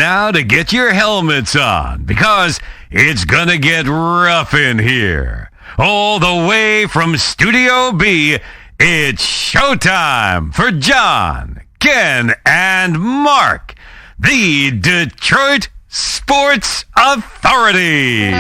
now to get your helmets on, because it's gonna get rough in here. All the way from Studio B, it's showtime for John, Ken, and Mark, the Detroit Sports Authority.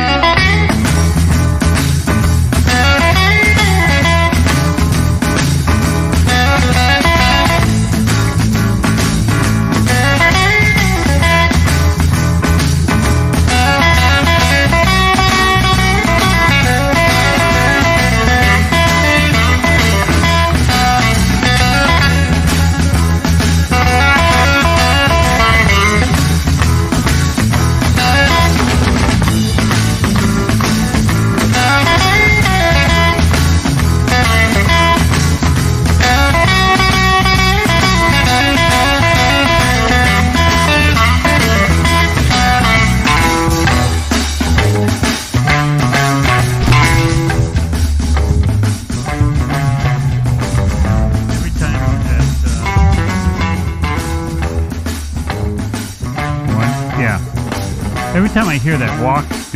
Every time I hear that walk, it's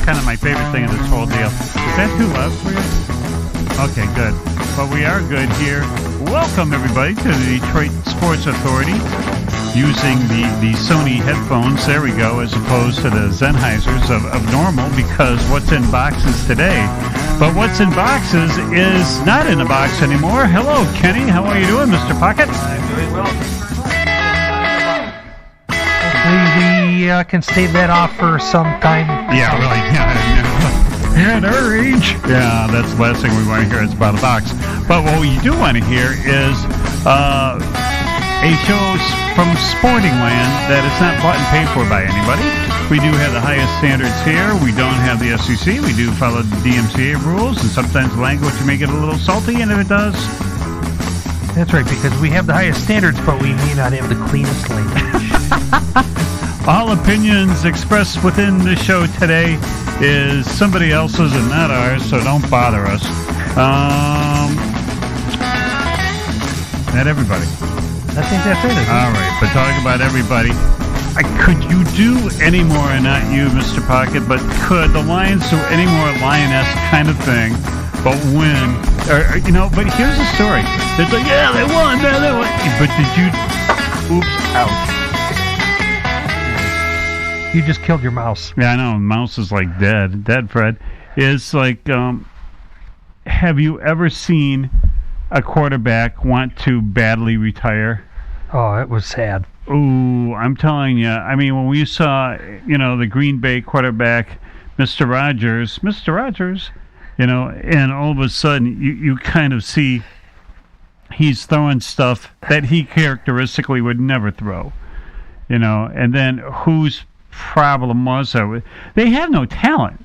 kind of my favorite thing in this whole deal. Is that too loud for you? Okay, good. But we are good here. Welcome, everybody, to the Detroit Sports Authority using the Sony headphones. There we go, as opposed to the Sennheisers of normal, because what's in boxes today. But what's in boxes is not in a box anymore. Hello, Kenny. How are you doing, Mr. Pocket? I'm doing well. We can stave that off for some time. Yeah, really. Yeah, at our age. Yeah, that's the last thing we want to hear. It's about a box. But what we do want to hear is a show from Sporting Land that is not bought and paid for by anybody. We do have the highest standards here. We don't have the SEC. We do follow the DMCA rules, and sometimes language may get a little salty, and if it does... That's right, because we have the highest standards, but we may not have the cleanest language. All opinions expressed within the show today is somebody else's and not ours, so don't bother us. Not everybody. I think that's it. All right, but talking about everybody, could you do any more, not you, Mr. Pocket, but could the Lions do any more Lioness kind of thing, but win? But here's the story. It's like, yeah, they won, man, they won. But did you... Oops, ouch. You just killed your mouse. Yeah, I know. Mouse is like dead, Fred. It's like, have you ever seen a quarterback want to badly retire? Oh, it was sad. Ooh, I'm telling you. I mean, when we saw, the Green Bay quarterback, Mr. Rogers, and all of a sudden you kind of see he's throwing stuff that he characteristically would never throw, and then whose problem was that? They have no talent.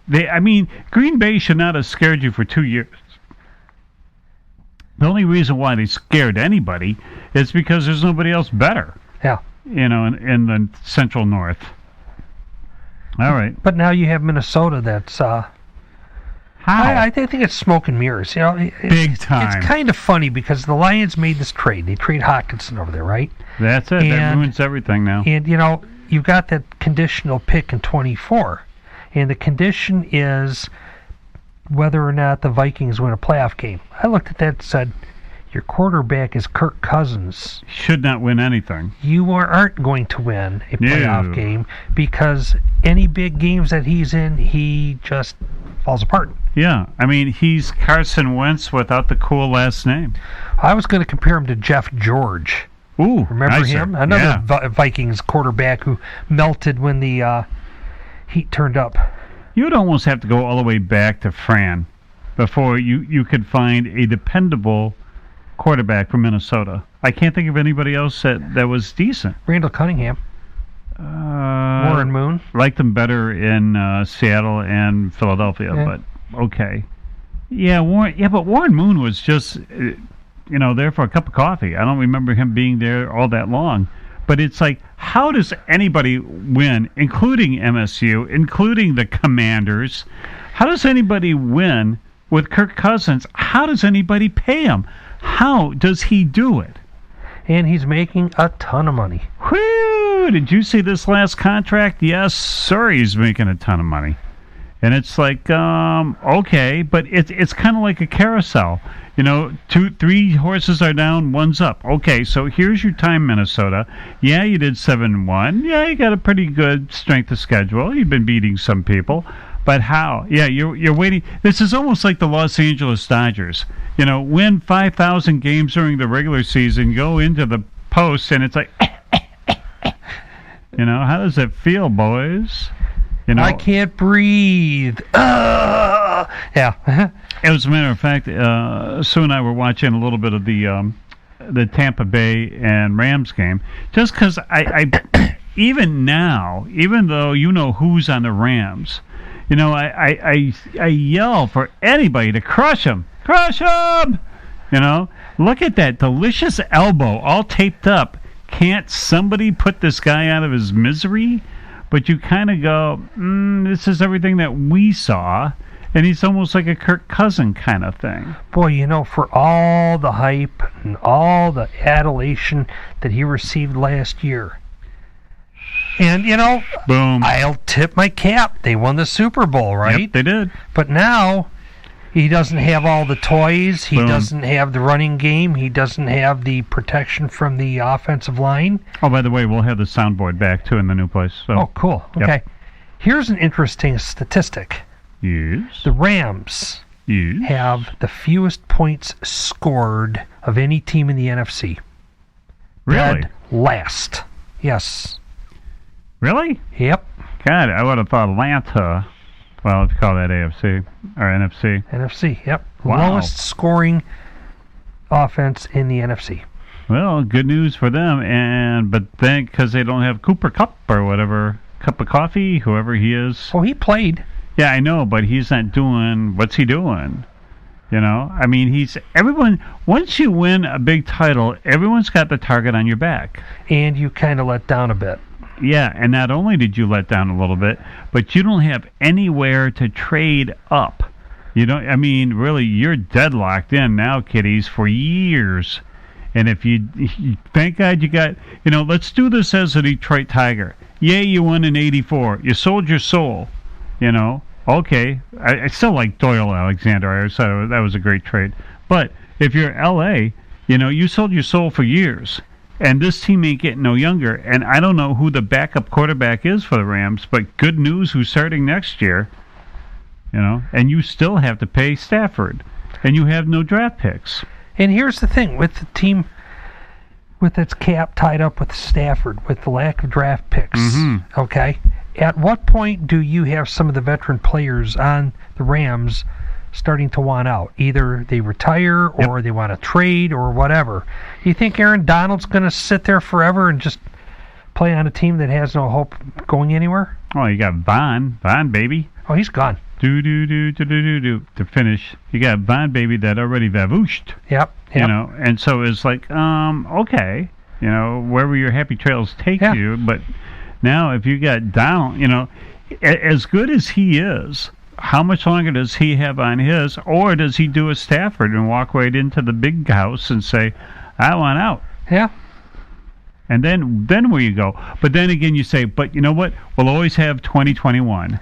Green Bay should not have scared you for 2 years. The only reason why they scared anybody is because there's nobody else better. Yeah. In the Central North. All right. But now you have Minnesota that's... How? I think it's smoke and mirrors. Big time. It's kind of funny because the Lions made this trade. They trade Hockenson over there, right? That's it. That ruins everything now. And, you've got that conditional pick in 24. And the condition is whether or not the Vikings win a playoff game. I looked at that and said, your quarterback is Kirk Cousins. Should not win anything. You aren't going to win a playoff game because any big games that he's in, he just falls apart. Yeah, he's Carson Wentz without the cool last name. I was going to compare him to Jeff George. Ooh, remember nicer. him? Another Vikings quarterback who melted when the heat turned up. You'd almost have to go all the way back to Fran before you could find a dependable quarterback from Minnesota. I can't think of anybody else that was decent. Randall Cunningham. Warren Moon. Liked them better in Seattle and Philadelphia, but okay. Yeah, but Warren Moon was just... there for a cup of coffee. I don't remember him being there all that long. But it's like, how does anybody win, including MSU, including the Commanders? How does anybody win with Kirk Cousins? How does anybody pay him? How does he do it? and he's making a ton of money. Whew! Did you see this last contract? Yes, sir, he's making a ton of money. And it's like, okay, but it's kind of like a carousel. 3 horses are down, 1's up. Okay, so here's your time, Minnesota. Yeah, you did 7-1. Yeah, you got a pretty good strength of schedule. You've been beating some people. But how? Yeah, you're waiting. This is almost like the Los Angeles Dodgers. Win 5,000 games during the regular season, go into the post, and it's like, how does it feel, boys? I can't breathe. Yeah. As a matter of fact, Sue and I were watching a little bit of the Tampa Bay and Rams game, just because I even now, even though who's on the Rams, I yell for anybody to crush them. Crush them! Look at that delicious elbow all taped up. Can't somebody put this guy out of his misery? But you kind of go, this is everything that we saw, and he's almost like a Kirk Cousin kind of thing. Boy, for all the hype and all the adulation that he received last year. And, boom, I'll tip my cap. They won the Super Bowl, right? Yep, they did. But now he doesn't have all the toys. He Boom. Doesn't have the running game. He doesn't have the protection from the offensive line. Oh, by the way, we'll have the soundboard back, too, in the new place. So. Oh, cool. Okay. Yep. Here's an interesting statistic. Yes. The Rams have the fewest points scored of any team in the NFC. Really? Dead last. Yes. Really? Yep. God, I would have thought Atlanta. Well, if you call that AFC or NFC. NFC, yep. Wow. Lowest scoring offense in the NFC. Well, good news for them, but then because they don't have Cooper Kupp or whatever, Cup of Coffee, whoever he is. Oh, he played. Yeah, I know, but he's not doing. What's he doing? I mean, everyone. Once you win a big title, everyone's got the target on your back. And you kind of let down a bit. Yeah, and not only did you let down a little bit, but you don't have anywhere to trade up. I mean, really, you're deadlocked in now, kiddies, for years. And if you thank God you got, let's do this as a Detroit Tiger. Yay, you won in '84. You sold your soul. Okay. I still like Doyle Alexander. I said that was a great trade. But if you're L.A., you sold your soul for years. And this team ain't getting no younger. And I don't know who the backup quarterback is for the Rams, but good news who's starting next year. And you still have to pay Stafford. And you have no draft picks. And here's the thing, with the team, with its cap tied up with Stafford, with the lack of draft picks, okay, at what point do you have some of the veteran players on the Rams starting to want out? Either they retire or they want to trade or whatever. You think Aaron Donald's going to sit there forever and just play on a team that has no hope going anywhere? Oh, you got Von baby. Oh, he's gone. To finish. You got Von baby that already vavooshed. Yep. And so it's like, okay, wherever your happy trails take you, but now if you got Donald, as good as he is, how much longer does he have on his, or does he do a Stafford and walk right into the big house and say, I want out? Yeah. And then where you go? But then again, you say, but you know what? We'll always have 2021.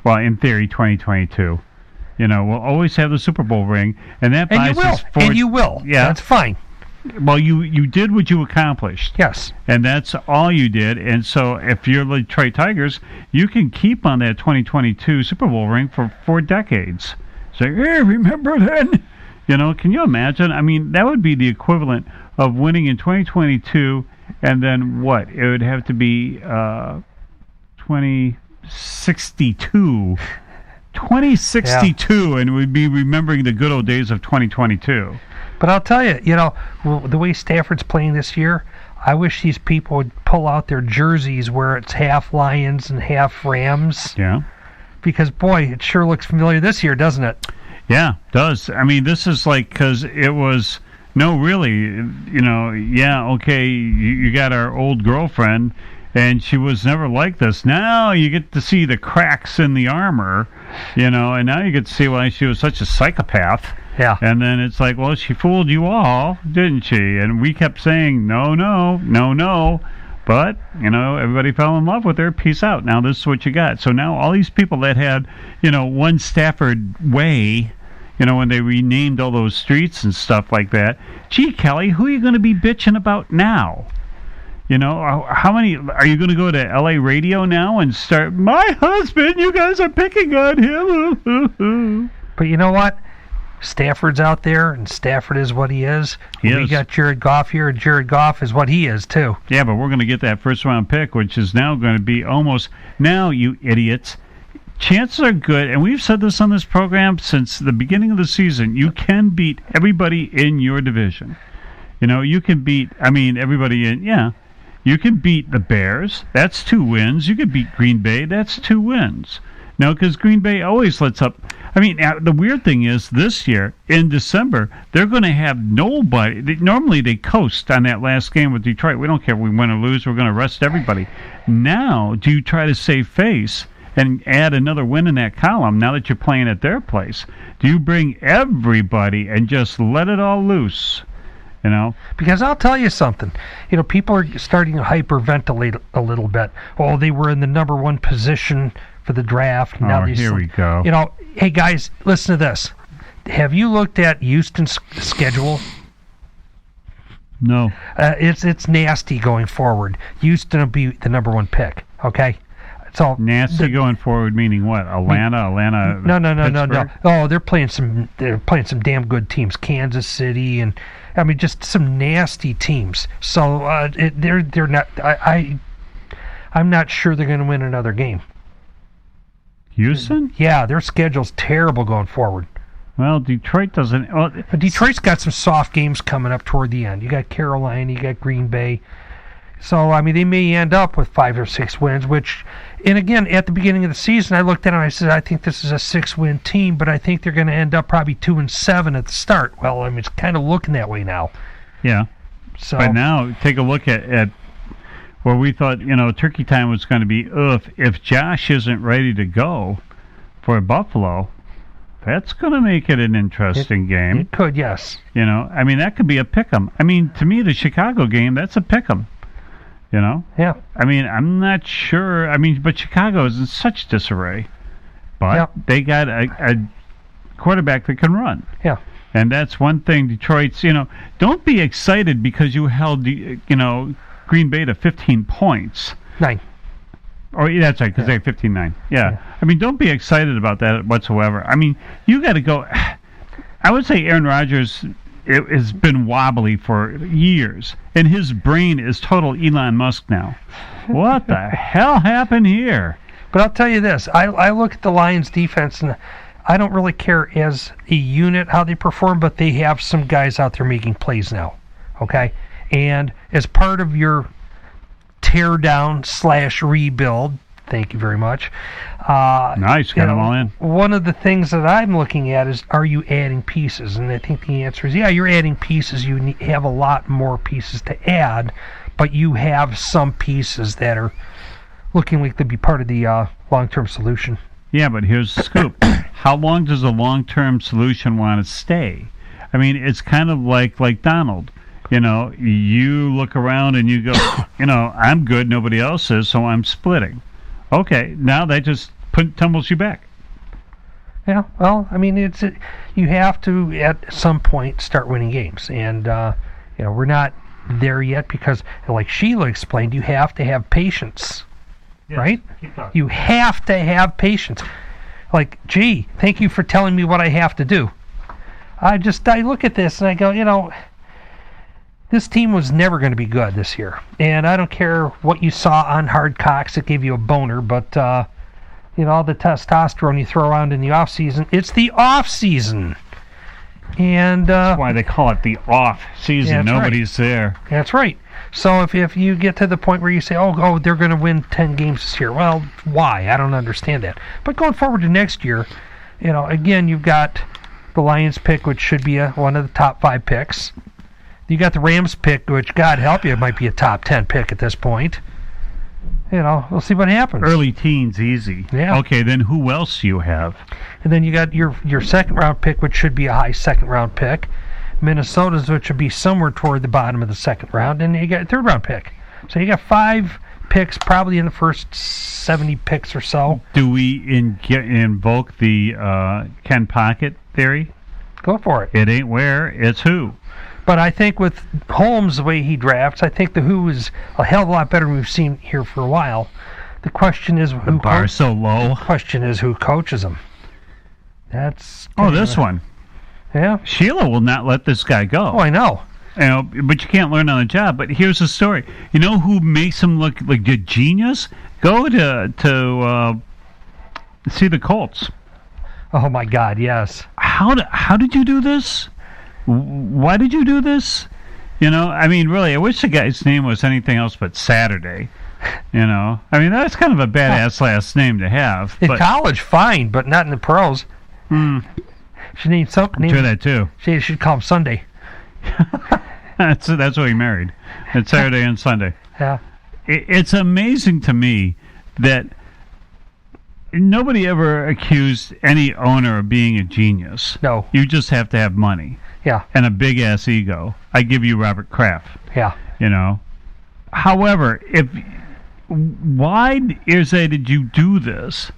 Well, in theory, 2022. We'll always have the Super Bowl ring, and that buys us forward. And you will. Yeah, that's fine. Well, you did what you accomplished. Yes. And that's all you did. And so if you're the Detroit Tigers, you can keep on that 2022 Super Bowl ring for 4 decades. Say, hey, remember then? Can you imagine? I mean, that would be the equivalent of winning in 2022, and then what? It would have to be 2062. 2062, and we'd be remembering the good old days of 2022. But I'll tell you, the way Stafford's playing this year, I wish these people would pull out their jerseys where it's half Lions and half Rams. Yeah. Because, boy, it sure looks familiar this year, doesn't it? Yeah, it does. I mean, this is like, because it was, no, really, okay, you got our old girlfriend, and she was never like this. Now you get to see the cracks in the armor, and now you get to see why she was such a psychopath. Yeah. And then it's like, well, she fooled you all, didn't she? And we kept saying, no, no, no, no. But, everybody fell in love with her. Peace out. Now this is what you got. So now all these people that had, one Stafford way, when they renamed all those streets and stuff like that. Gee, Kelly, who are you going to be bitching about now? How many are you going to go to iRADIO now and start? My husband, you guys are picking on him. But you know what? Stafford's out there, and Stafford is what he is. We got Jared Goff here, and Jared Goff is what he is too. Yeah, but we're going to get that first-round pick, which is now going to be almost now, you idiots. Chances are good, and we've said this on this program since the beginning of the season. You can beat everybody in your division. You can beat. Everybody in. Yeah. You can beat the Bears. That's 2 wins. You can beat Green Bay. That's 2 wins. No, because Green Bay always lets up. The weird thing is this year, in December, they're going to have nobody. Normally, they coast on that last game with Detroit. We don't care if we win or lose. We're going to rest everybody. Now, do you try to save face and add another win in that column now that you're playing at their place? Do you bring everybody and just let it all loose? Because I'll tell you something. People are starting to hyperventilate a little bit. Oh, they were in the number 1 position for the draft. Now here we go. Hey guys, listen to this. Have you looked at Houston's schedule? No. It's nasty going forward. Houston will be the number 1 pick. Okay. So nasty going forward, meaning what? Atlanta. No. Oh, they're playing some damn good teams. Kansas City and just some nasty teams. So they're not. I'm not sure they're going to win another game. Houston? Yeah, their schedule's terrible going forward. Well, Detroit doesn't. But Detroit's got some soft games coming up toward the end. You got Carolina, you got Green Bay. So, they may end up with 5 or 6 wins, and again, at the beginning of the season, I looked at it and I said, I think this is a 6-win team, but I think they're going to end up probably 2-7 at the start. Well, it's kind of looking that way now. Yeah. So, but now, take a look at where we thought, Turkey time was going to be, if Josh isn't ready to go for Buffalo, that's going to make it an interesting game. It could, yes. That could be a pick'em. To me, the Chicago game, that's a pick'em. Yeah. I'm not sure. But Chicago is in such disarray. But they got a quarterback that can run. Yeah. And that's one thing Detroit's, don't be excited because you held, Green Bay to 15 points. 9. Oh, yeah, that's right, because they have 15-9. Yeah. Don't be excited about that whatsoever. You got to go. I would say Aaron Rodgers has been wobbly for years, and his brain is total Elon Musk now. What the hell happened here? But I'll tell you this. I look at the Lions defense, and I don't really care as a unit how they perform, but they have some guys out there making plays now. Okay? And as part of your tear down / rebuild, thank you very much. Nice, got them all in. One of the things that I'm looking at is, are you adding pieces? And I think the answer is, yeah, you're adding pieces. You have a lot more pieces to add, but you have some pieces that are looking like they'd be part of the long-term solution. Yeah, but here's the scoop. How long does a long-term solution want to stay? It's kind of like Donald. You look around and you go, I'm good, nobody else is, so I'm splitting. Okay, now that just tumbles you back. Yeah, well, you have to at some point start winning games, and we're not there yet because, like Sheila explained, you have to have patience, yes, right? You have to have patience. Like, gee, thank you for telling me what I have to do. I look at this and I go, this team was never going to be good this year. And I don't care what you saw on Hard Cocks that gave you a boner, but, all the testosterone you throw around in the off-season, it's the off-season. And that's why they call it the off-season. Nobody's there. That's right. So if you get to the point where you say, oh, they're going to win 10 games this year, well, why? I don't understand that. But going forward to next year, again, you've got the Lions pick, which should be one of the top 5 picks. You got the Rams pick, which, God help you, it might be a top 10 pick at this point. We'll see what happens. Early teens, easy. Yeah. Okay, then who else do you have? And then you got your second-round pick, which should be a high second-round pick. Minnesota's, which would be somewhere toward the bottom of the second round. And you got a third-round pick. So you got 5 picks probably in the first 70 picks or so. Do we invoke the Ken Pocket theory? Go for it. It ain't where, it's who. But I think with Holmes, the way he drafts, I think the who is a hell of a lot better than we've seen here for a while. The question is who. The bar so low. The question is who coaches him. That's. This one. Yeah. Sheila will not let this guy go. Oh, I know. But you can't learn on the job. But here's the story. You know who makes him look like a genius? Go to see the Colts. Oh my God! Yes. How did you do this? Why did you do this? Really, I wish the guy's name was anything else but Saturday. That's kind of a badass last name to have. In college, fine, but not in the pros. She needs something. Sure, that too. She should call him Sunday. That's what he married. It's Saturday and Sunday. Yeah. It's amazing to me that nobody ever accused any owner of being a genius. No. You just have to have money. Yeah. And a big ass ego. I give you Robert Kraft. Yeah. However, why did you do this?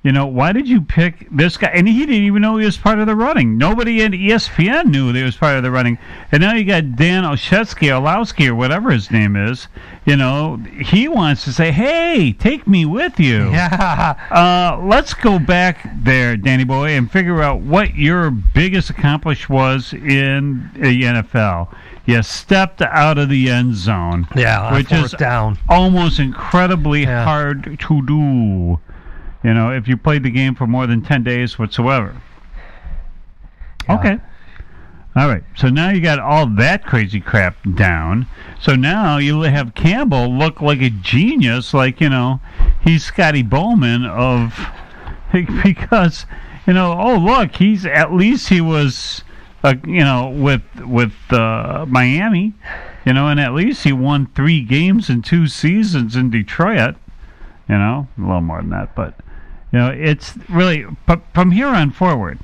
Why did you pick this guy? And he didn't even know he was part of the running. Nobody at ESPN knew that he was part of the running. And now you got Dan Olszewski, or whatever his name is. He wants to say, hey, take me with you. Yeah. Let's go back there, Danny boy, and figure out what your biggest accomplishment was in the NFL. You stepped out of the end zone. Yeah, which is down. Almost incredibly hard to do. If you played the game for more than 10 days whatsoever. Yeah. Okay. All right. So now you got all that crazy crap down. So now you have Campbell look like a genius, like, he's Scotty Bowman because, look, he was, with Miami, and at least he won 3 games in 2 seasons in Detroit. A little more than that, but it's really from here on forward.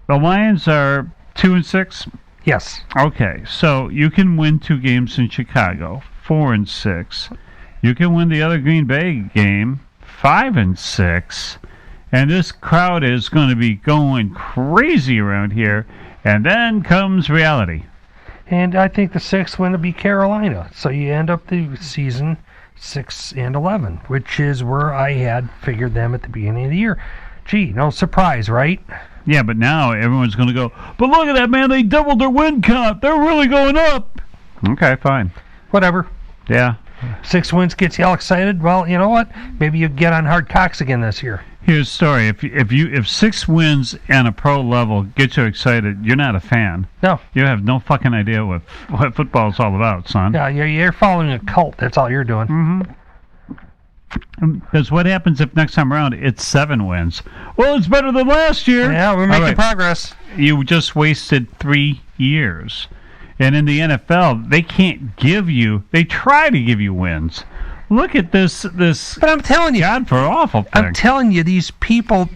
The Lions are 2-6. Yes. Okay, so you can win 2 games in Chicago, 4-6. You can win the other Green Bay game, 5-6, and this crowd is going to be going crazy around here. And then comes reality. And I think the 6th win will be Carolina. So you end up the season 6-11, which is where I had figured them at the beginning of the year. Gee, no surprise, right? Yeah, but now everyone's going to go, but look at that, man, they doubled their win count. They're really going up. Okay, fine. Whatever. Yeah. 6 wins gets you all excited. Well, you know what? Maybe you get on hard cocks again this year. Here's the story. If 6 wins and a pro level get you excited, you're not a fan. No. You have no fucking idea what football is all about, son. Yeah, you're following a cult. That's all you're doing. Mm-hmm. Because what happens if next time around it's 7 wins? Well, it's better than last year. Yeah, we're making progress. You just wasted 3 years. And in the NFL, they can't they try to give you wins. Look at this. But I'm telling you, God for awful thing. I'm telling you, these people.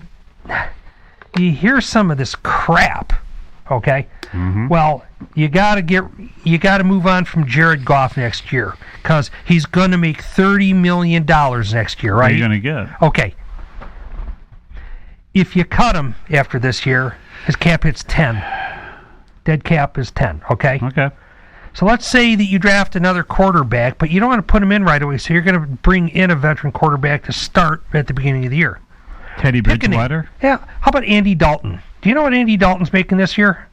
You hear some of this crap, okay? Mm-hmm. Well, you got to move on from Jared Goff next year because he's going to make $30 million next year, right? What are you going to get? Okay. If you cut him after this year, his cap hits 10. Dead cap is 10. Okay. Okay. So let's say that you draft another quarterback, but you don't want to put him in right away, so you're going to bring in a veteran quarterback to start at the beginning of the year. Teddy Bridgewater? Yeah. How about Andy Dalton? Do you know what Andy Dalton's making this year?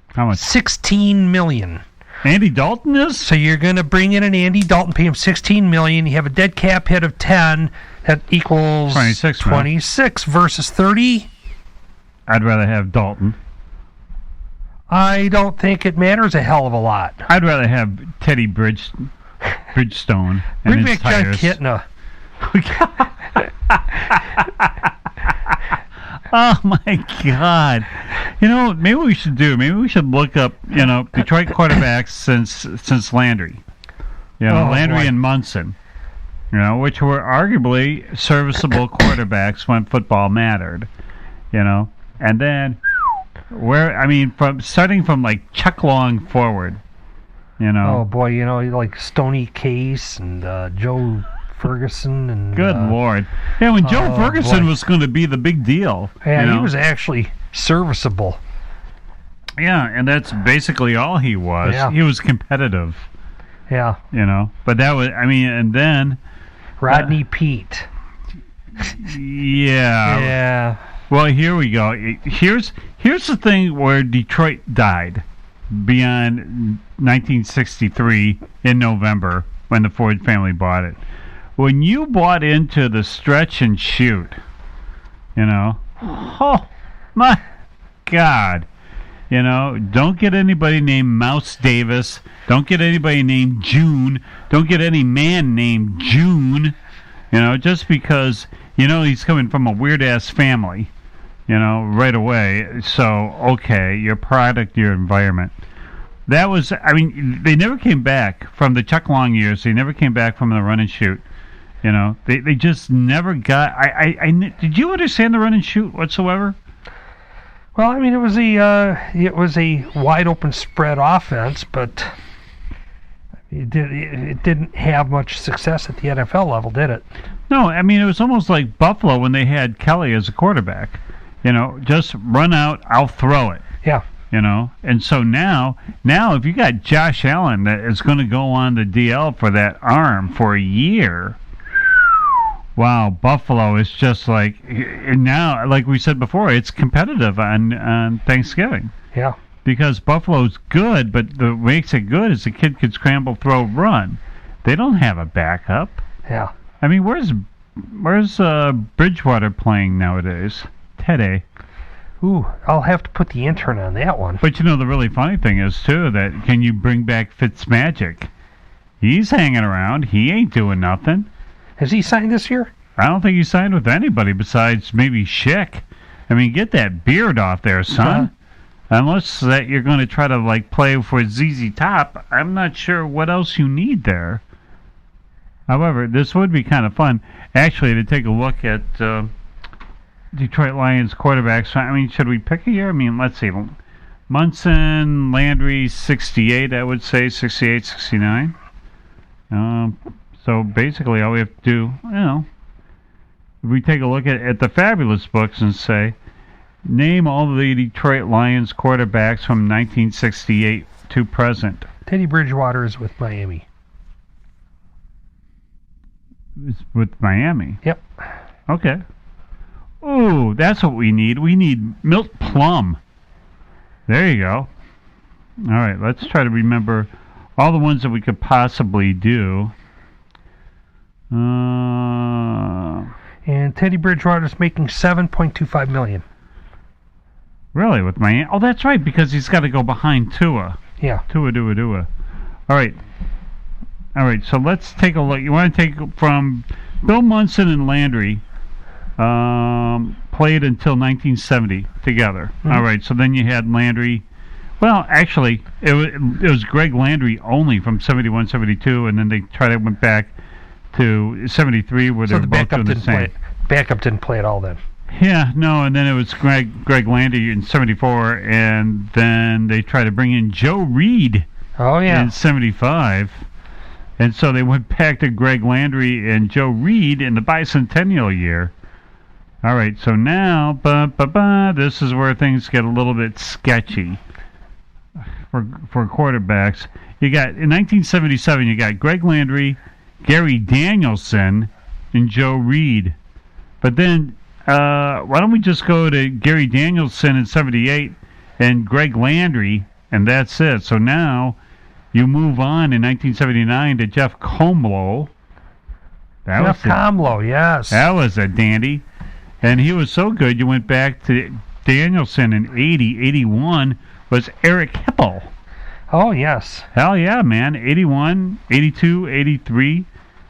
How much? $16 million. Andy Dalton is? So you're going to bring in an Andy Dalton, pay him $16 million. You have a dead cap hit of 10. That equals 26 versus 30. I'd rather have Dalton. I don't think it matters a hell of a lot. I'd rather have Teddy Bridgestone and bring his back tires. John Kitna. Oh my God! Maybe we should look up Detroit quarterbacks since Landry. Landry boy. and Munson. which were arguably serviceable quarterbacks when football mattered, and then starting from like Chuck Long forward, Oh boy, like Stoney Case and Joe Ferguson and. Good Lord! Yeah, when Joe Ferguson was going to be the big deal. Yeah, he was actually serviceable. Yeah, and that's basically all he was. Yeah. He was competitive. Yeah. But that was, and then. Rodney Pete. Yeah. Yeah. Well, here we go. Here's the thing where Detroit died beyond 1963 in November when the Ford family bought it. When you bought into the stretch and shoot, oh my God. Don't get anybody named Mouse Davis. Don't get anybody named June. Don't get any man named June. Just because, he's coming from a weird-ass family, right away. So, okay, your product, your environment. That was, they never came back from the Chuck Long years. They never came back from the run and shoot. They just never got, did you understand the run and shoot whatsoever? Well, it was a wide open spread offense, but it didn't have much success at the NFL level, did it? No, it was almost like Buffalo when they had Kelly as a quarterback. Just run out, I'll throw it. Yeah. And so now if you got Josh Allen that is going to go on the DL for that arm for a year. Wow, Buffalo is just like, and now, like we said before, it's competitive on Thanksgiving. Yeah. Because Buffalo's good, but what makes it good is the kid could scramble, throw, run. They don't have a backup. Yeah. Where's Bridgewater playing nowadays? Teddy. Ooh, I'll have to put the intern on that one. But the really funny thing is, too, that can you bring back Fitzmagic? He's hanging around. He ain't doing nothing. Has he signed this year? I don't think he signed with anybody besides maybe Schick. Get that beard off there, son. Unless that you're going to try to play for ZZ Top, I'm not sure what else you need there. However, this would be kind of fun, actually, to take a look at Detroit Lions quarterbacks. Should we pick a year? Let's see. Munson, Landry, 68, I would say, 68, 69. So basically, all we have to do, if we take a look at the fabulous books and say, name all the Detroit Lions quarterbacks from 1968 to present. Teddy Bridgewater is with Miami. It's with Miami? Yep. Okay. Ooh, that's what we need. We need Milt Plum. There you go. All right, let's try to remember all the ones that we could possibly do. And Teddy Bridgewater's making $7.25 million. Really, with Miami? Oh, that's right, because he's got to go behind Tua. Yeah. Tua. All right, so let's take a look. You want to take from Bill Munson and Landry, played until 1970 together. Mm-hmm. All right, so then you had Landry. Well, actually, it was Greg Landry only from 71, 72, and then they went back to 73 where they were both doing the same. Backup didn't play at all then. Yeah, no, and then it was Greg Landry in 74, and then they tried to bring in Joe Reed in 75. And so they went back to Greg Landry and Joe Reed in the bicentennial year. All right, so now, this is where things get a little bit sketchy for quarterbacks. You got, in 1977, you got Greg Landry, Gary Danielson, and Joe Reed. But then, why don't we just go to Gary Danielson in 78 and Greg Landry, and that's it. So now you move on in 1979 to Jeff Comlow. Jeff Comlow, yes. That was a dandy. And he was so good, you went back to Danielson in 80. 81 was Eric Hipple. Oh, yes. Hell yeah, man. 81, 82, 83.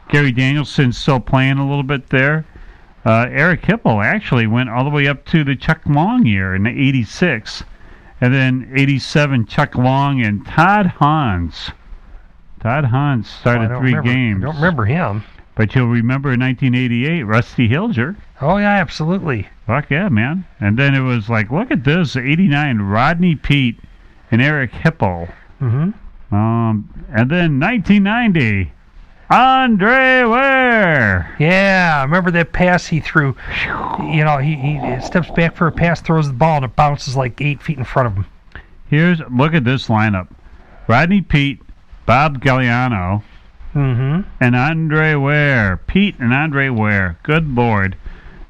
Gary Danielson's still playing a little bit there. Eric Hipple actually went all the way up to the Chuck Long year in 86. And then 87, Chuck Long and Todd Hans. Todd Hans started 3 games. I don't remember him. But you'll remember in 1988, Rusty Hilger. Oh, yeah, absolutely. Fuck yeah, man. And then it was like, look at this, 89, Rodney Peete and Eric Hipple. Mm-hmm. And then 1990, Andre Ware. Yeah, I remember that pass he threw. You know, he steps back for a pass, throws the ball, and it bounces like 8 feet in front of him. Look at this lineup. Rodney Peete, Bob Galliano, Mm-hmm. and Andre Ware. Pete and Andre Ware. Good Lord.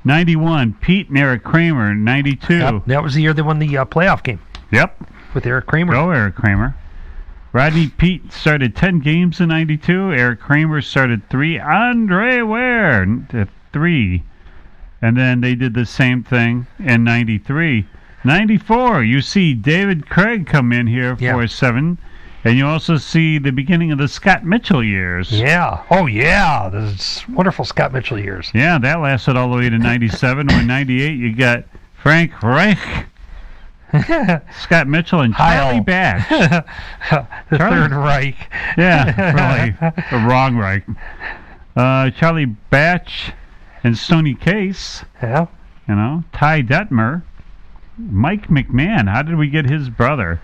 91, Pete and Eric Kramer. 92. Yep, that was the year they won the playoff game. Yep. With Eric Kramer. Go Eric Kramer. Rodney Peete started 10 games in 92. Eric Kramer started 3. Andre Ware, 3. And then they did the same thing in 93. 94, you see David Craig come in here for 7. And you also see the beginning of the Scott Mitchell years. Yeah. Oh, yeah. Those wonderful Scott Mitchell years. Yeah, that lasted all the way to 97. When 98, you got Frank Reich, Scott Mitchell, and Charlie Batch. The Third Reich. Yeah, really. The wrong Reich. Charlie Batch and Stoney Case. Yeah. You know, Ty Detmer. Mike McMahon. How did we get his brother?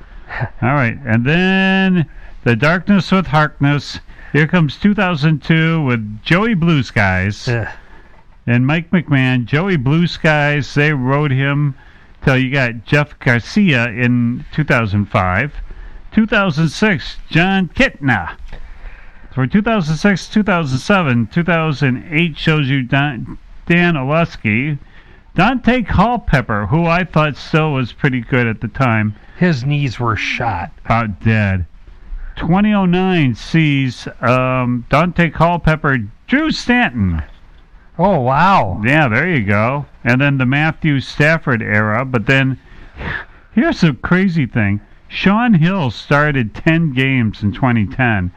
All right, and then the Darkness with Harkness. Here comes 2002 with Joey Blue Skies and Mike McMahon. Joey Blue Skies, they rode him till you got Jeff Garcia in 2005. 2006, John Kitna. For 2006, 2007, 2008 shows you Dan Oleski. Dante Culpepper, who I thought still was pretty good at the time. His knees were shot. About dead. 2009 sees Dante Culpepper, Drew Stanton. Oh, wow. Yeah, there you go. And then the Matthew Stafford era. But then, here's the crazy thing. Sean Hill started 10 games in 2010.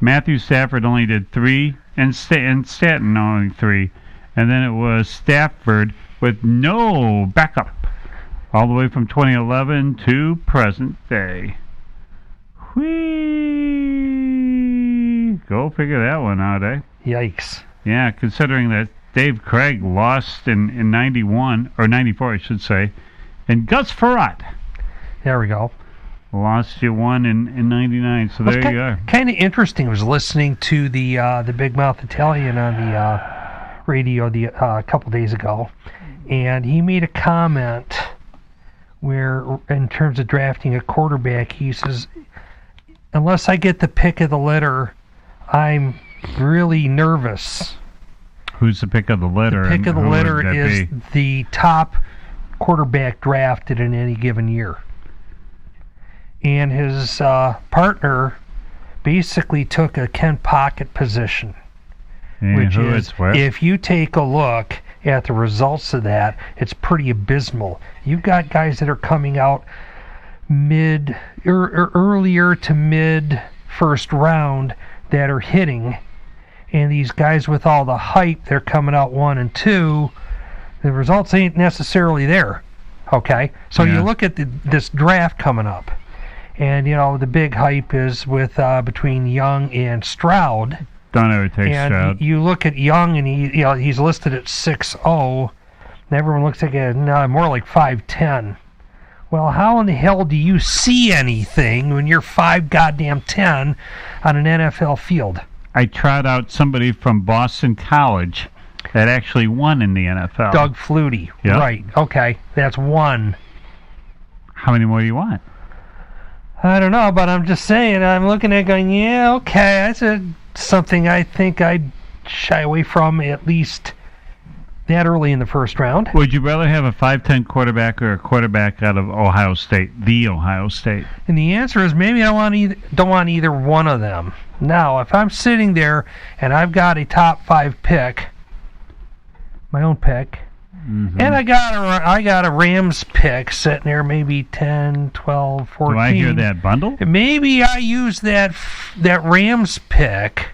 Matthew Stafford only did 3, and Stanton only 3. And then it was Stafford with no backup. All the way from 2011 to present day. Whee! Go figure that one out, eh? Yikes. Yeah, considering that Dave Craig lost in 91, or 94, I should say, and Gus Farrat. There we go. Lost you one in 99, so there you are. Kind of interesting was listening to the Big Mouth Italian on the radio a couple days ago, and he made a comment where, in terms of drafting a quarterback, he says, unless I get the pick of the litter, I'm really nervous. Who's the pick of the litter? The pick of the litter is the top quarterback drafted in any given year. And his partner basically took a Ken Pocket position. Which is, if you take a look at the results of that, it's pretty abysmal. You've got guys that are coming out earlier to mid first round that are hitting, and these guys with all the hype, they're coming out 1 and 2. The results ain't necessarily there. Okay, so you look at this draft coming up, and you know the big hype is with between Young and Stroud. Don't ever take Stroud. And you look at Young, and he's listed at 6'0", and everyone looks like more like 5'10". Well, how in the hell do you see anything when you're 5'10" on an NFL field? I tried out somebody from Boston College that actually won in the NFL. Doug Flutie. Yep. Right. Okay, that's one. How many more do you want? I don't know, but I'm just saying. I'm looking at it going, yeah, okay, that's something I think I'd shy away from at least that early in the first round. Would you rather have a 5'10" quarterback or a quarterback out of Ohio State, the Ohio State? And the answer is maybe I don't want either one of them. Now, if I'm sitting there and I've got a top 5 pick, my own pick, and I got a Rams pick sitting there, maybe 10, 12, 14. Do I hear that bundle? Maybe I use that Rams pick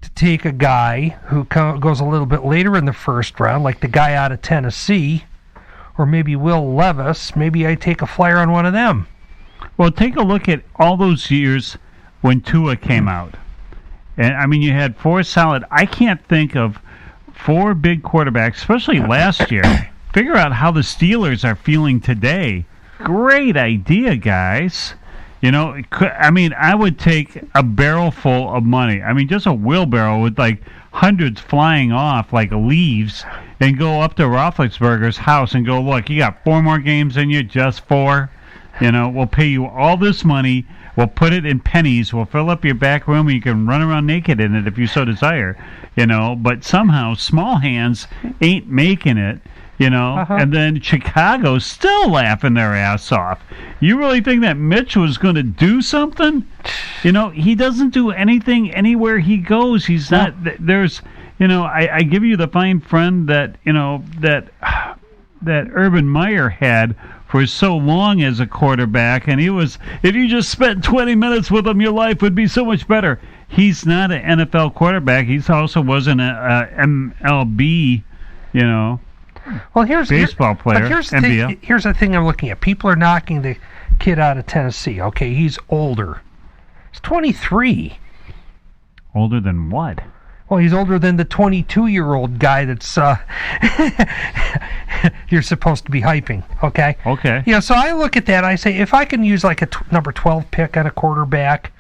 to take a guy who goes a little bit later in the first round, like the guy out of Tennessee, or maybe Will Levis. Maybe I take a flyer on one of them. Well, take a look at all those years when Tua came out. And, I mean, you had 4 solid. I can't think of 4 big quarterbacks, especially last year. Figure out how the Steelers are feeling today. Great idea, guys. You know, I would take a barrel full of money. I mean, just a wheelbarrow with, like, hundreds flying off like leaves and go up to Roethlisberger's house and go, look, you got 4 more games in you, just 4. You know, we'll pay you all this money. We'll put it in pennies. We'll fill up your back room, and you can run around naked in it if you so desire. You know, but somehow small hands ain't making it. You know, and then Chicago's still laughing their ass off. You really think that Mitch was going to do something? You know, he doesn't do anything anywhere he goes. He's not. There's, you know, I give you the fine friend that, you know, that Urban Meyer had for so long as a quarterback, and he was, if you just spent 20 minutes with him, your life would be so much better. He's not an NFL quarterback. He also wasn't a MLB, you know. Well, here's baseball player. But here's the thing I'm looking at. People are knocking the kid out of Tennessee. Okay, he's older. He's 23. Older than what? Well, he's older than the 22-year-old guy that's you're supposed to be hyping. Okay. Okay. Yeah. So I look at that. I say, if I can use like a number 12 pick on a quarterback,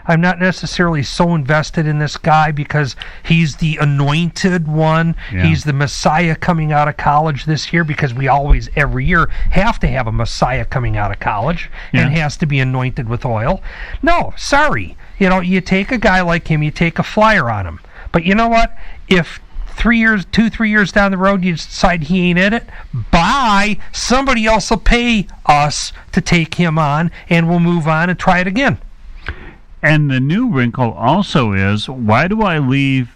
I'm not necessarily so invested in this guy because he's the anointed one. Yeah. He's the Messiah coming out of college this year, because we always, every year, have to have a Messiah coming out of college and has to be anointed with oil. No, sorry. You know, you take a guy like him, you take a flyer on him. But you know what? If 3 years down the road you decide he ain't in it, bye. Somebody else will pay us to take him on, and we'll move on and try it again. And the new wrinkle also is, why do I leave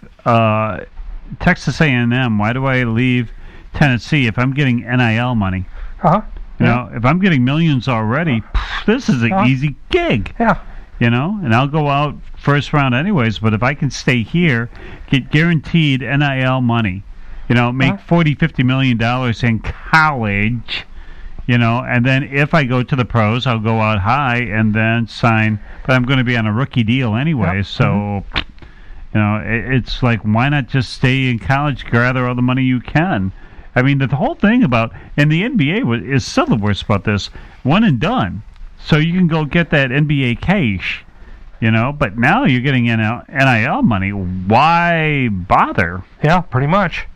Texas A&M? Why do I leave Tennessee if I'm getting NIL money? You know, if I'm getting millions already, this is an easy gig. Yeah. You know, and I'll go out first round anyways, but if I can stay here, get guaranteed NIL money, you know, make $40-50 million in college, you know, and then if I go to the pros, I'll go out high and then sign, but I'm going to be on a rookie deal anyway, so, you know, it's like, why not just stay in college, gather all the money you can? I mean, the whole thing about, and the NBA is still the worst about this, one and done, so you can go get that NBA cash, you know, but now you're getting NIL money. Why bother? Yeah, pretty much.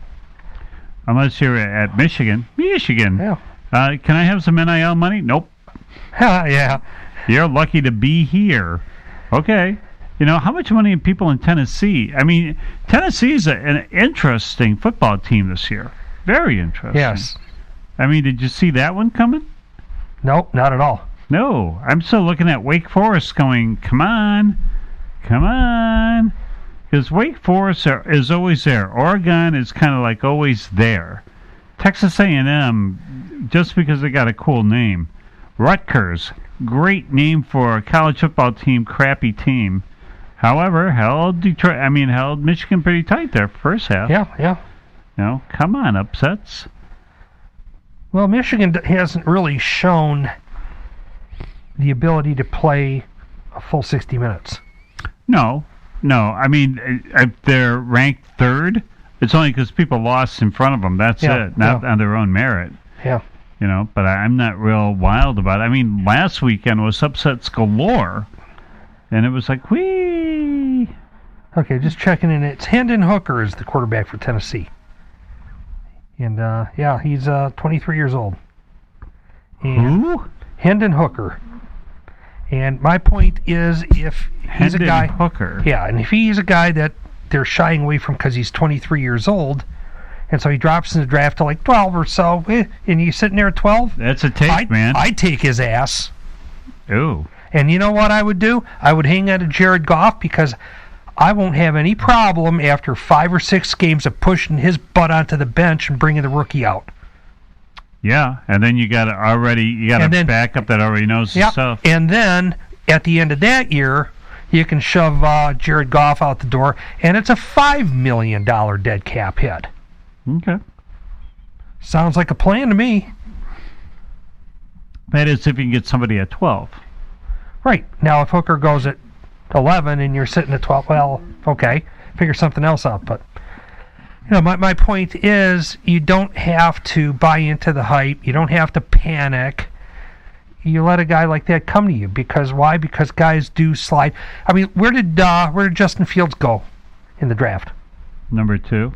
Unless you're at Michigan. Yeah. Can I have some NIL money? Nope. Yeah. You're lucky to be here. Okay. You know, how much money are people in Tennessee? I mean, Tennessee's an interesting football team this year. Very interesting. Yes. I mean, did you see that one coming? Nope, not at all. No. I'm still looking at Wake Forest going, come on. Because Wake Forest is always there. Oregon is kind of like always there. Texas A&M, just because they got a cool name. Rutgers, great name for a college football team, crappy team. However, held Michigan pretty tight there first half. Yeah. You know, come on, upsets. Well, Michigan hasn't really shown the ability to play a full 60 minutes. No. I mean, if they're ranked third, it's only because people lost in front of them. That's it, not on their own merit. Yeah. You know, but I'm not real wild about it. I mean, last weekend was upsets galore, and it was like, whee! Okay, just checking in. It's Hendon Hooker is the quarterback for Tennessee. And, he's 23 years old. And who? Hendon Hooker. And my point is, if he's a guy... Hooker. Yeah, and if he's a guy that they're shying away from because he's 23 years old, and so he drops in the draft to like 12 or so, and he's sitting there at 12? That's a take, man. I'd take his ass. Ooh. And you know what I would do? I would hang out of Jared Goff, because I won't have any problem after 5 or 6 games of pushing his butt onto the bench and bringing the rookie out. Yeah, and then you got a backup that already knows the stuff. And then at the end of that year, you can shove Jared Goff out the door, and it's a $5 million dead cap hit. Okay. Sounds like a plan to me. That is if you can get somebody at 12. Right. Now, if Hooker goes at 11 and you're sitting at 12. Well, okay, figure something else out. But my point is, you don't have to buy into the hype. You don't have to panic. You let a guy like that come to you. Because why? Because guys do slide. I mean, where did Justin Fields go in the draft? Number 2.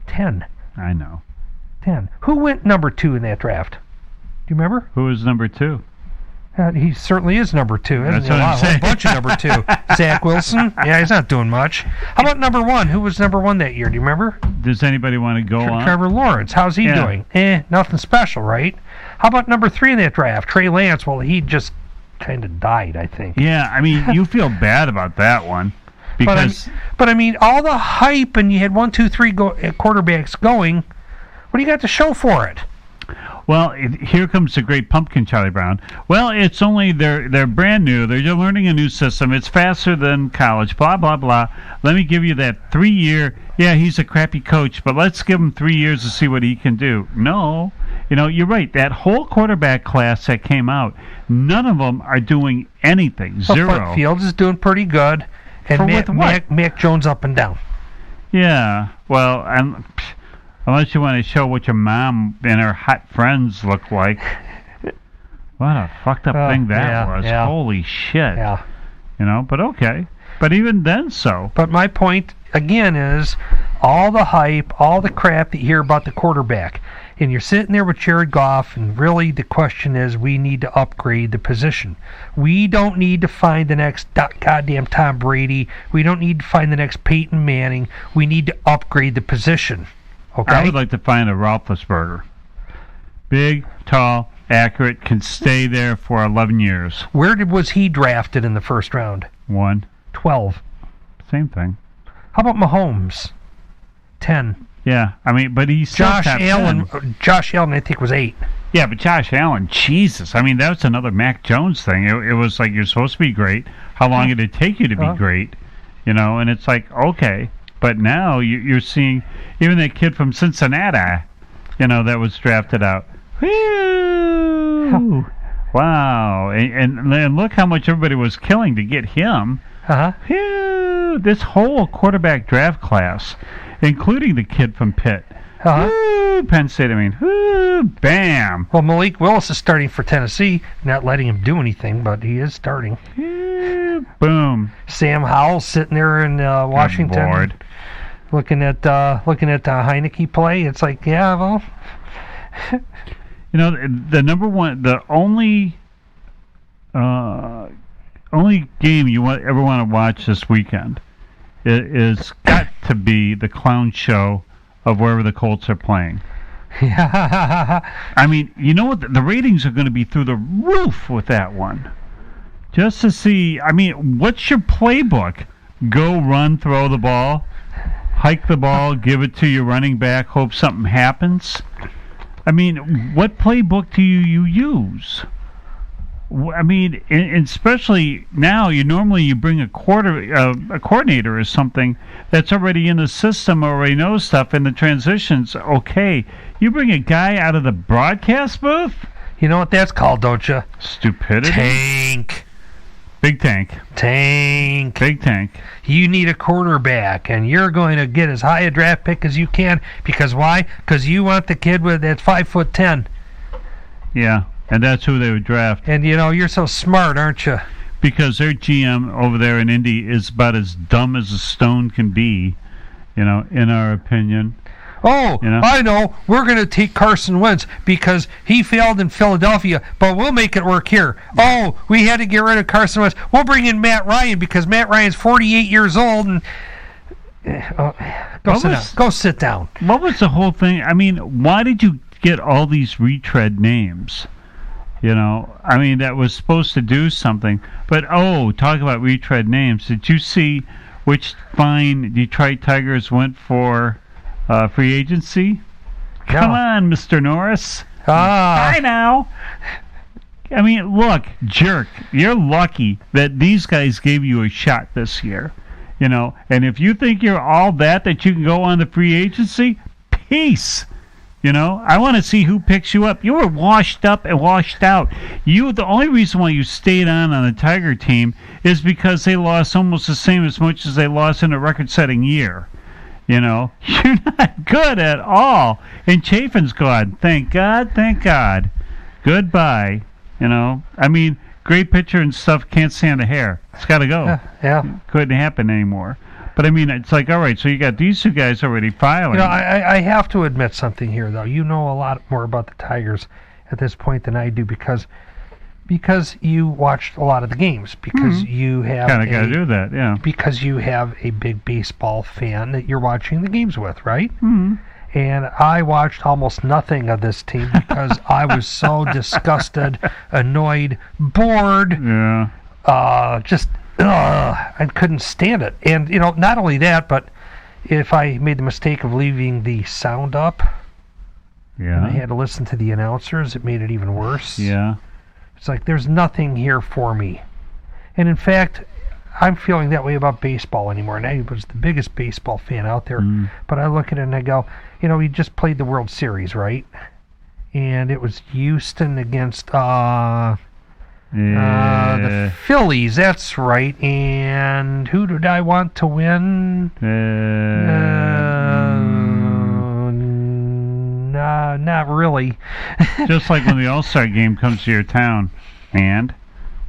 10. I know. 10. Who went number 2 in that draft? Do you remember? Who was number 2? He certainly is number 2. That's what I'm saying. A bunch of number 2. Zach Wilson? Yeah, he's not doing much. How about number 1? Who was number 1 that year? Do you remember? Does anybody want to go on? Trevor Lawrence. How's he doing? Nothing special, right? How about number 3 in that draft? Trey Lance. Well, he just kind of died, I think. Yeah, I mean, you feel bad about that one. Because but I mean, all the hype, and you had 1, 2, 3 quarterbacks going. What do you got to show for it? Well, here comes the great pumpkin, Charlie Brown. Well, it's only they're brand new. They're learning a new system. It's faster than college. Blah blah blah. Let me give you that 3-year. Yeah, he's a crappy coach, but let's give him 3 years to see what he can do. No, you're right. That whole quarterback class that came out, none of them are doing anything. Zero. But Fields is doing pretty good, and Mac Jones up and down. Yeah. Well, unless you want to show what your mom and her hot friends look like. What a fucked up thing that was. Yeah. Holy shit. Yeah. But okay. But even then so. But my point, again, is all the hype, all the crap that you hear about the quarterback. And you're sitting there with Jared Goff, and really the question is, we need to upgrade the position. We don't need to find the next goddamn Tom Brady. We don't need to find the next Peyton Manning. We need to upgrade the position. Okay. I would like to find a Roethlisberger. Big, tall, accurate, can stay there for 11 years. Where was he drafted in the first round? 1. 12. Same thing. How about Mahomes? 10. Yeah, I mean, but he's Josh Allen. Josh Allen, I think, was 8. Yeah, but Josh Allen, Jesus. I mean, that was another Mac Jones thing. It was like, you're supposed to be great. How long did it take you to be great? And it's like, okay. But now you're seeing even that kid from Cincinnati, that was drafted out. Whew. Wow. And look how much everybody was killing to get him. Whew. This whole quarterback draft class, including the kid from Pitt. Penn State, bam. Well, Malik Willis is starting for Tennessee. Not letting him do anything, but he is starting. Boom. Sam Howell sitting there in Washington, looking at Heineke play. It's like, yeah, well, the number one, the only game you ever want to watch this weekend is got to be the clown show of wherever the Colts are playing. I mean, you know what? The ratings are going to be through the roof with that one. Just to see, I mean, what's your playbook? Go run, throw the ball, hike the ball, give it to your running back, hope something happens? I mean, what playbook do you use? I mean, especially now, you bring a coordinator or something that's already in the system, already knows stuff, and the transitions, okay. You bring a guy out of the broadcast booth? You know what that's called, don't you? Stupidity? Tank. Big tank. Tank. Big tank. You need a quarterback, and you're going to get as high a draft pick as you can. Because why? Because you want the kid that's 5'10". Yeah, and that's who they would draft. And, you're so smart, aren't you? Because their GM over there in Indy is about as dumb as a stone can be, in our opinion. Oh, I know. We're going to take Carson Wentz because he failed in Philadelphia, but we'll make it work here. Oh, we had to get rid of Carson Wentz. We'll bring in Matt Ryan because Matt Ryan's 48 years old. And Go sit down. What was the whole thing? I mean, why did you get all these retread names? That was supposed to do something. But, talk about retread names. Did you see which fine Detroit Tigers went for free agency? Come on, Mr. Norris. Bye now. I mean, look, jerk, you're lucky that these guys gave you a shot this year. And if you think you're all that you can go on the free agency, peace. You know, I want to see who picks you up. You were washed up and washed out. The only reason why you stayed on the Tiger team is because they lost almost the same as much as they lost in a record-setting year. You know, you're not good at all. And Chafin's gone. Thank God, thank God. Goodbye. You know, I mean, great pitcher and stuff, can't stand the hair. It's got to go. Yeah. Couldn't happen anymore. But I mean, it's like, all right, so you got these two guys already filing. You know, I have to admit something here, though. You know a lot more about the Tigers at this point than I do because you watched a lot of the games. Because you have kind of got to do that, yeah. Because you have a big baseball fan that you're watching the games with, right? Mm-hmm. And I watched almost nothing of this team because I was so disgusted, annoyed, bored. Yeah. I couldn't stand it. And, you know, not only that, but if I made the mistake of leaving the sound up, and I had to listen to the announcers, it made it even worse. Yeah. It's like there's nothing here for me. And in fact, I'm feeling that way about baseball anymore. And I was the biggest baseball fan out there. But I look at it and I go, you know, we just played the World Series, right? And it was Houston against the Phillies, that's right. And who did I want to win? Not really. Just like when the All-Star game comes to your town. And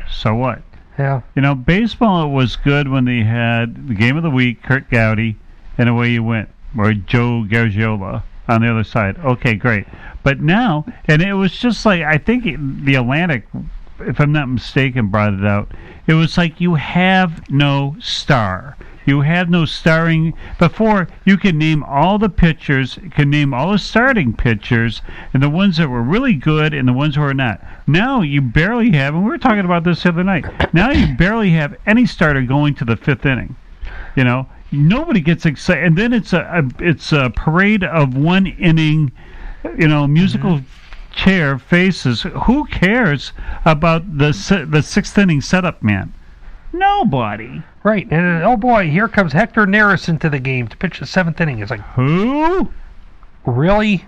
so what? Yeah. You know, baseball was good when they had the game of the week, Kurt Gowdy, and away you went, or Joe Gargiola on the other side. Okay, great. But now, and it was just like, I think the Atlantic, if I'm not mistaken, brought it out. It was like you have no star. You have no starring. Before, you could name all the pitchers, you could name all the starting pitchers, and the ones that were really good and the ones who are not. Now you barely have, and we were talking about this the other night, now you barely have any starter going to the fifth inning. You know, nobody gets excited. And then it's a parade of one inning, you know, musical chair faces. Who cares about the sixth inning setup man? Nobody. Right, and oh boy, here comes Hector Neris into the game to pitch the seventh inning. It's like, who? Really?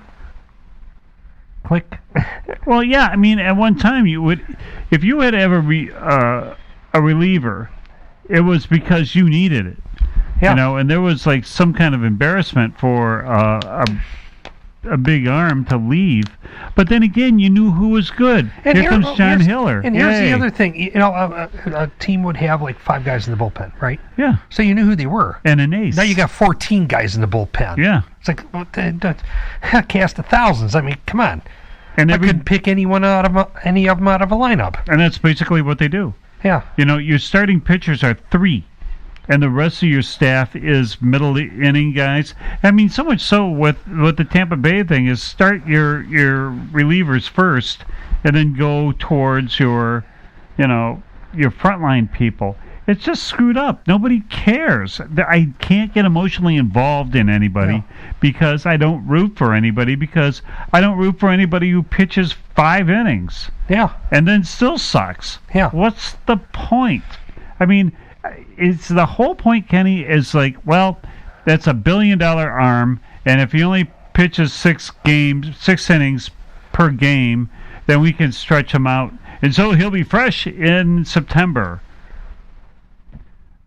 Click. Well, yeah, I mean, at one time you would, if you had ever a reliever, it was because you needed it. Yeah. You know, and there was like some kind of embarrassment for a big arm to leave. But then again, you knew who was good. And Here comes John Hiller. And here's the other thing. You know, a team would have like 5 guys in the bullpen, right? Yeah. So you knew who they were. And an ace. Now you got 14 guys in the bullpen. Yeah. It's like, cast of thousands. I mean, come on. And I couldn't pick any of them out of a lineup. And that's basically what they do. Yeah. You know, your starting pitchers are 3. And the rest of your staff is middle inning guys. I mean, so much so with the Tampa Bay thing is start your relievers first, and then go towards your frontline people. It's just screwed up. Nobody cares. I can't get emotionally involved in anybody because I don't root for anybody because I don't root for anybody who pitches 5 innings. Yeah. And then still sucks. Yeah. What's the point? I mean, it's the whole point, Kenny, is like, well, that's $1 billion arm, and if he only pitches 6 innings per game, then we can stretch him out, and so he'll be fresh in September.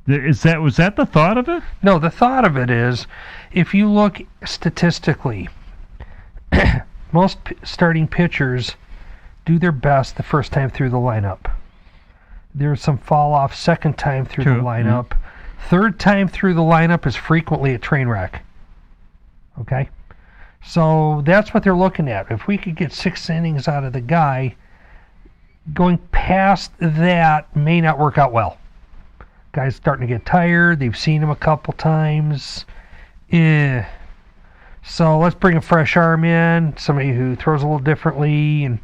Was that the thought of it? No, the thought of it is, if you look statistically, most starting pitchers do their best the first time through the lineup. There's some fall off second time through the lineup. Third time through the lineup is frequently a train wreck. Okay? So that's what they're looking at. If we could get 6 innings out of the guy, going past that may not work out well. Guy's starting to get tired. They've seen him a couple times. So let's bring a fresh arm in, somebody who throws a little differently and,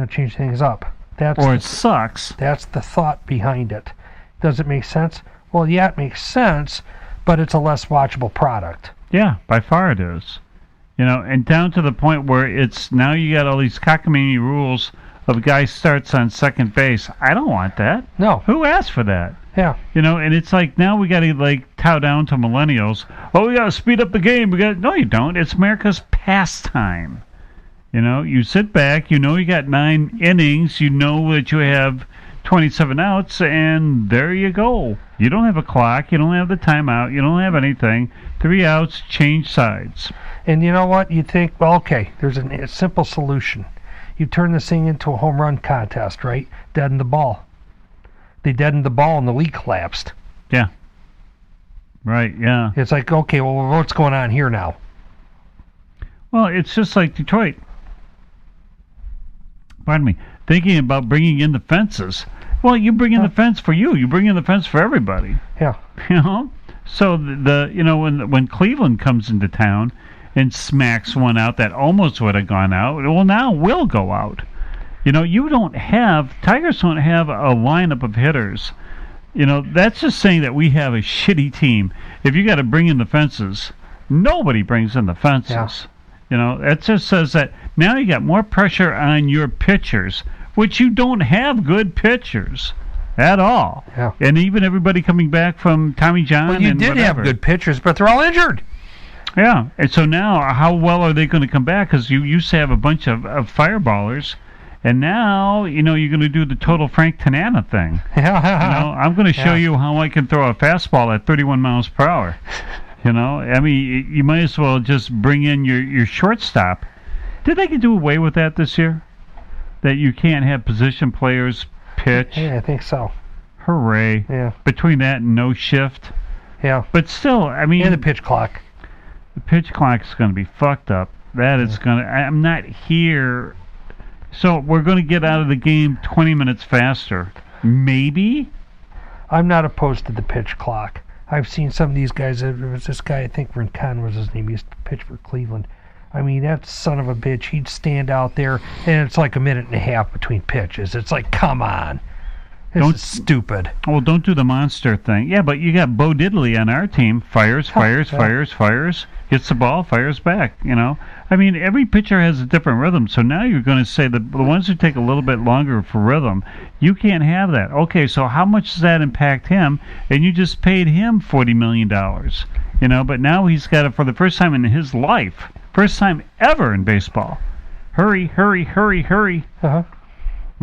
change things up. It sucks. That's the thought behind it. Does it make sense? Well, yeah, it makes sense, but it's a less watchable product. Yeah, by far it is. And down to the point where it's now you got all these cockamamie rules of guy starts on second base. I don't want that. No. Who asked for that? Yeah. And it's like now we got to cow down to millennials. Oh, we got to speed up the game. No, you don't. It's America's pastime. You know, you sit back. You know you got 9 innings. You know that you have 27 outs, and there you go. You don't have a clock. You don't have the timeout. You don't have anything. 3 outs, change sides. And you know what? You think, well, okay, there's a simple solution. You turn this thing into a home run contest, right? Deaden the ball. They deadened the ball and the league collapsed. Yeah. Right, yeah. It's like, okay, well, what's going on here now? Well, it's just like Detroit. Pardon me. Thinking about bringing in the fences. Well, you bring in the fence for you. You bring in the fence for everybody. Yeah. You know? So, when Cleveland comes into town and smacks one out that almost would have gone out, well, now will go out. You know, Tigers don't have a lineup of hitters. You know, that's just saying that we have a shitty team. If you got to bring in the fences, nobody brings in the fences. Yeah. You know, that just says that now you got more pressure on your pitchers, which you don't have good pitchers at all. Yeah. And even everybody coming back from Tommy John. Well, you and did whatever. have good pitchers, but they're all injured. Yeah. And so now, how well are they going to come back? Because you used to have a bunch of fireballers. And now, you know, you're going to do the total Frank Tanana thing. Yeah. You know, I'm going to show you how I can throw a fastball at 31 miles per hour. You know, I mean, you might as well just bring in your shortstop. Did they do away with that this year? That you can't have position players pitch? Yeah, I think so. Hooray. Yeah. Between that and no shift. Yeah. But still, I mean... And the pitch clock. The pitch clock's going to be fucked up. That is going to... I'm not here... So we're going to get out of the game 20 minutes faster. Maybe? I'm not opposed to the pitch clock. I've seen some of these guys. There was this guy, I think Rincon was his name. He used to pitch for Cleveland. I mean, that son of a bitch, he'd stand out there, and it's like a minute and a half between pitches. It's like, come on. This is stupid. Well, don't do the monster thing. Yeah, but you got Bo Diddley on our team. Fires. Hits the ball, fires back, you know. I mean, every pitcher has a different rhythm. So now you're going to say that the ones who take a little bit longer for rhythm, you can't have that. Okay, so how much does that impact him? And you just paid him $40 million, you know. But now he's got it for the first time in his life, first time ever in baseball. Hurry. Uh-huh.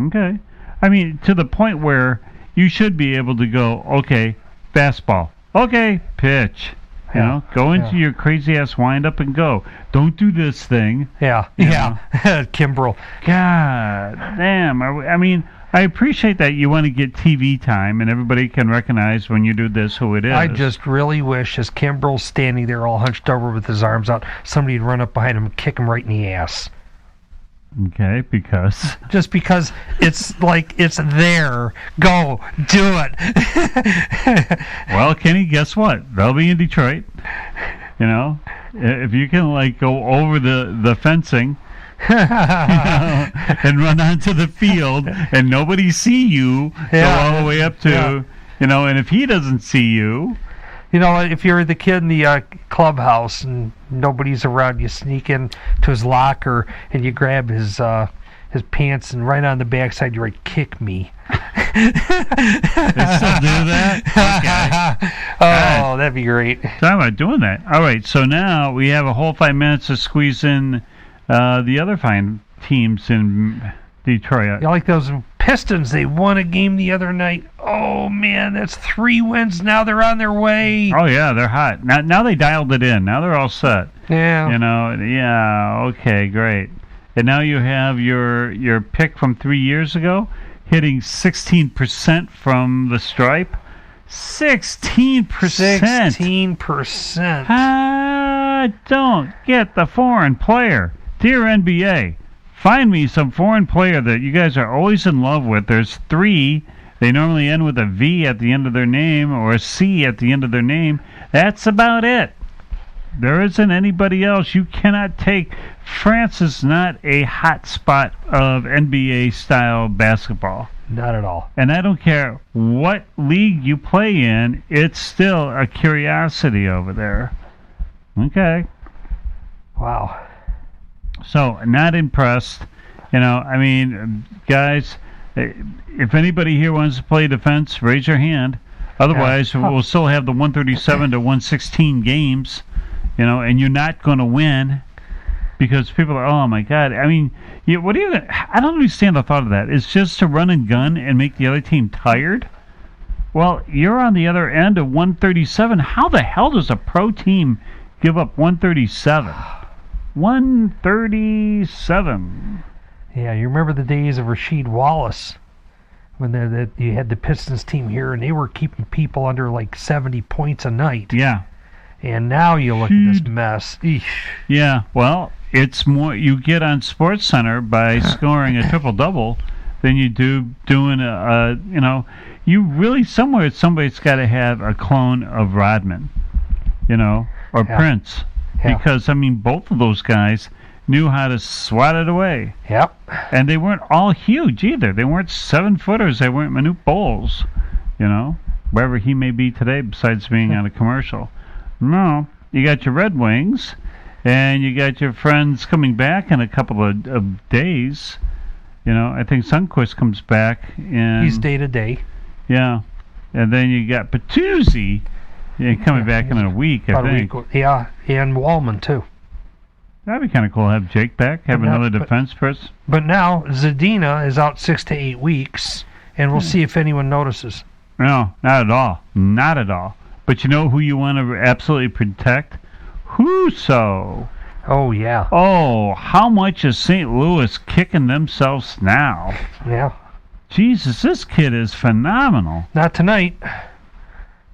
Okay. I mean, to the point where you should be able to go, okay, fastball. Okay, pitch. You know, go into your crazy-ass wind-up and go. Don't do this thing. Yeah. Kimbrel. God damn. I mean, I appreciate that you want to get TV time and everybody can recognize when you do this who it is. I just really wish, as Kimbrel's standing there all hunched over with his arms out, somebody'd run up behind him and kick him right in the ass. Okay, because... Just because it's like, it's there. Go. Do it. Well, Kenny, guess what? They'll be in Detroit. You know? If you can, like, go over the fencing... you know, and run onto the field and nobody see you, go all the way up to... You know, and if he doesn't see you... You know, if you're the kid in the clubhouse and nobody's around, you sneak in to his locker and you grab his pants and right on the backside you write, "Kick me." They still do that? Okay. Oh, that'd be great. Talking about doing that. All right, so now we have a whole 5 minutes to squeeze in the other fine teams in Detroit. You like those Pistons? They won a game the other night. Oh man, that's 3 wins. Now they're on their way. Oh yeah, they're hot. Now they dialed it in. Now they're all set. Yeah. You know. Yeah. Okay. Great. And now you have your pick from 3 years ago, hitting 16% from the stripe. 16%. 16%. Don't get the foreign player. Dear NBA, find me some foreign player that you guys are always in love with. There's 3. They normally end with a V at the end of their name or a C at the end of their name. That's about it. There isn't anybody else. You cannot take... France is not a hot spot of NBA-style basketball. Not at all. And I don't care what league you play in, it's still a curiosity over there. Okay. Wow. So, not impressed. You know, I mean, guys, if anybody here wants to play defense, raise your hand. Otherwise, we'll still have the 137 to 116 games, and you're not going to win because people are, oh my God. I mean, I don't understand the thought of that. It's just to run and gun and make the other team tired. Well, you're on the other end of 137. How the hell does a pro team give up 137? 137. Yeah, you remember the days of Rasheed Wallace when you had the Pistons team here and they were keeping people under like 70 points a night. Yeah. And now you look at this mess. Eesh. Yeah, well, it's more you get on SportsCenter by scoring a triple-double than you do doing you really somebody's got to have a clone of Rodman, or Prince. Yeah. Because, both of those guys knew how to swat it away. Yep. And they weren't all huge either. They weren't 7-footers. They weren't Manute Bowles, wherever he may be today besides being on a commercial. No, you got your Red Wings, and you got your friends coming back in a couple of days. I think Sundqvist comes back. He's day-to-day. Yeah. And then you got Patuzzi coming back in a week, I think. Yeah, and Wallman, too. That'd be kind of cool to have Jake back, have another defense person. But now Zadina is out 6 to 8 weeks, and we'll see if anyone notices. No, not at all. Not at all. But you know who you want to absolutely protect? Husso. Oh, yeah. Oh, how much is St. Louis kicking themselves now? Yeah. Jesus, this kid is phenomenal. Not tonight.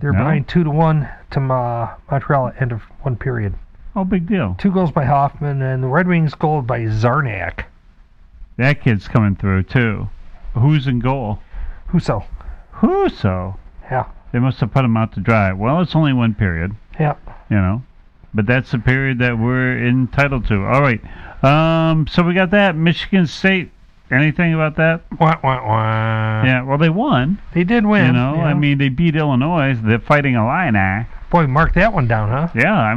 They're behind 2-1 to Montreal at end of one period. Oh, big deal. 2 goals by Hoffman, and the Red Wings goal by Zarnak. That kid's coming through, too. Who's in goal? Husso. Yeah. They must have put him out to dry. Well, it's only one period. Yeah. But that's the period that we're entitled to. All right. So we got that. Michigan State. Anything about that? Wah, wah, wah. Yeah, well, they won. They did win. Yeah. They beat Illinois. They're fighting Illini. Boy, mark that one down, huh? Yeah,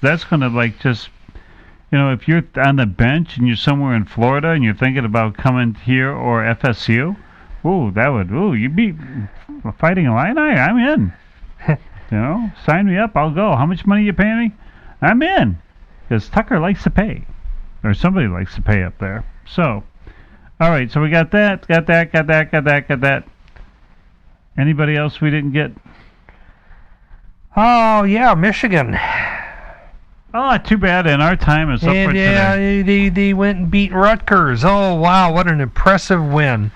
that's going to just, if you're on the bench and you're somewhere in Florida and you're thinking about coming here or FSU, you beat fighting Illini? I'm in. Sign me up, I'll go. How much money you paying me? I'm in. Because Tucker likes to pay. Or somebody likes to pay up there. So, all right, so we got that. Anybody else we didn't get? Oh, yeah, Michigan. Oh, too bad. And our time is up for today. They went and beat Rutgers. Oh, wow, what an impressive win.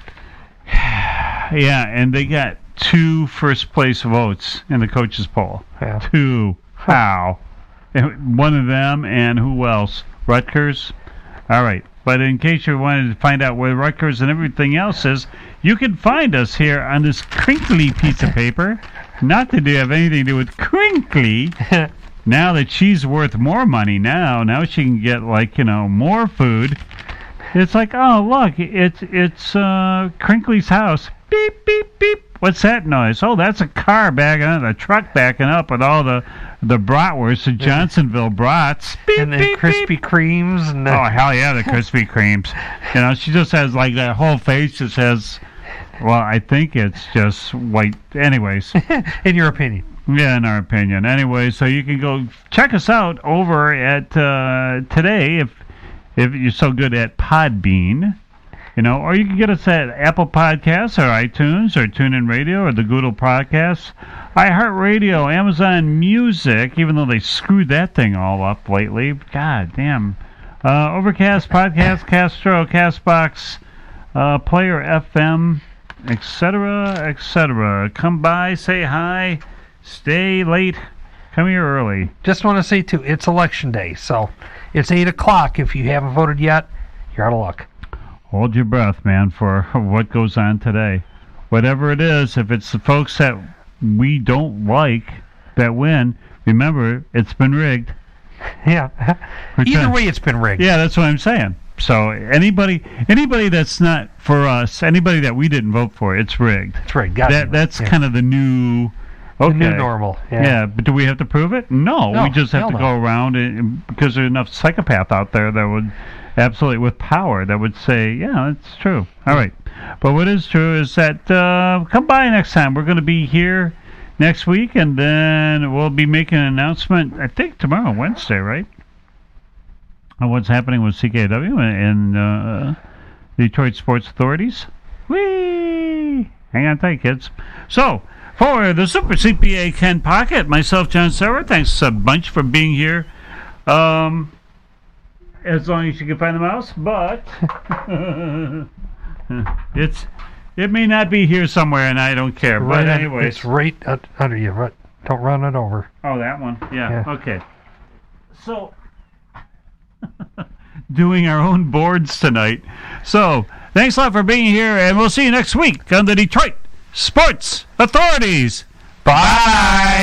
Yeah, and they got 2 first-place votes in the coaches' poll. Yeah. 2. How? One of them, and who else? Rutgers? All right. But in case you wanted to find out where Rutgers and everything else is, you can find us here on this crinkly piece of paper. Not that they have anything to do with crinkly. Now that she's worth more money now she can get, more food. It's like, oh, look, it's Crinkly's house. Beep, beep, beep. What's that noise? Oh, that's a car backing up, a truck backing up with all the bratwurst, the Johnsonville brats. Beep, and the beep, Krispy beep. Kremes. And oh, hell yeah, the Krispy Kremes. She just has, that whole face just has, well, I think it's just white. Anyways. In your opinion. Yeah, in our opinion. Anyway, so you can go check us out over at today if you're so good at Podbean. Or you can get us at Apple Podcasts or iTunes or TuneIn Radio or the Google Podcasts, iHeartRadio, Amazon Music, even though they screwed that thing all up lately. God damn. Overcast, Podcast, Castro, Castbox, Player FM, etc. Come by, say hi, stay late, come here early. Just want to say, too, it's Election Day, so it's 8 o'clock. If you haven't voted yet, you're out of luck. Hold your breath, man, for what goes on today. Whatever it is, if it's the folks that we don't like that win, remember, it's been rigged. Yeah. Either way, it's been rigged. Yeah, that's what I'm saying. So anybody that's not for us, anybody that we didn't vote for, it's rigged. It's rigged. That's kind of the new... Okay. The new normal. Yeah, but do we have to prove it? No, we just have to go around because there's enough psychopath out there that would... Absolutely, with power, that would say, yeah, it's true. All right. But what is true is that come by next time. We're going to be here next week, and then we'll be making an announcement, I think tomorrow, Wednesday, right? On what's happening with CKiW and Detroit Sports Authorities. Whee! Hang on tight, kids. So, for the Super CPA Ken Pocket, myself, John Sauer, thanks a bunch for being here. As long as you can find the mouse, but it may not be here somewhere, and I don't care. Right, but anyway, it's right under you. Don't run it over. Oh, that one. Yeah. Okay. So, doing our own boards tonight. So, thanks a lot for being here, and we'll see you next week on the Detroit Sports Authorities. Bye.